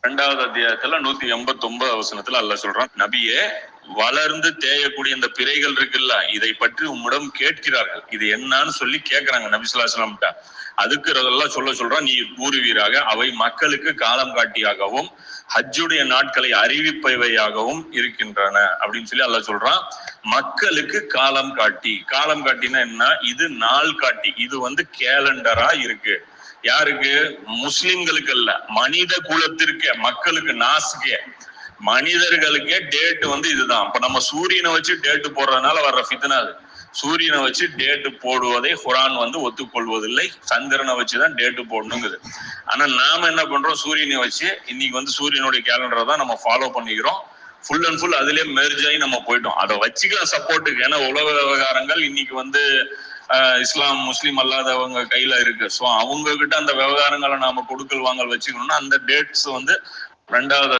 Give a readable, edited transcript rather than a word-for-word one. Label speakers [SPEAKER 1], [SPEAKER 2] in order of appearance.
[SPEAKER 1] 2வது அத்தியாயத்துல 189 வசனத்துல அல்லாஹ் சொல்றான், நபியே, வளர்ந்து தேயக்கூடிய இந்த பிறைகள் இருக்குல்ல, இதை பற்றி உம்மிடம் கேட்கிறார்கள், இது என்னன்னு சொல்லி கேட்கிறாங்க நபி ஸல்லல்லாஹு அலைஹி வஸல்லம். அதுக்கு அல்லாஹ் சொல்றான், நீ கூறுவீராக, அவை மக்களுக்கு காலம் காட்டியாகவும் ஹஜ்ஜுடைய நாட்களை அறிவிப்பவையாகவும் இருக்கின்றன அப்படின்னு சொல்லி அல்லாஹ் சொல்றான். மக்களுக்கு காலம் காட்டி, காலம் காட்டினா என்ன? இது நாள் காட்டி, இது கேலண்டரா இருக்கு. யாருக்கு? முஸ்லிம்களுக்கு அல்ல, மனித குலத்திற்கே, மக்களுக்கு, நாசுக்கே, மனிதர்களுக்கே டேட் இதுதான். இப்ப நம்ம சூரியனை வச்சு டேட் போடுறதுனால வர்ற ஃபித்னா அது. சூரியனை வச்சு டேட்டு போடுவதை குர்ஆன் ஒத்துக்கொள்வதில்லை. சந்திரனை வச்சுதான் டேட்டு போடணுங்குது. ஆனா நாம என்ன பண்றோம்? சூரியனை வச்சு இன்னைக்கு சூரியனுடைய கேலண்டரை தான் நம்ம ஃபாலோ பண்ணிக்கிறோம். ஃபுல் அண்ட் ஃபுல் அதுலயே மெர்ஜ் ஆகி நம்ம போயிட்டோம். அதை வச்சுக்கலாம் சப்போர்ட்டுக்கு. ஏன்னா உலக விவகாரங்கள் இன்னைக்கு இஸ்லாம் முஸ்லீம் அல்லாதவங்க கையில இருக்கு. ஸோ அவங்க கிட்ட அந்த விவகாரங்களை நாம கொடுக்கல் வாங்கல் வச்சுக்கணும்னா அந்த டேட்ஸ் 2வது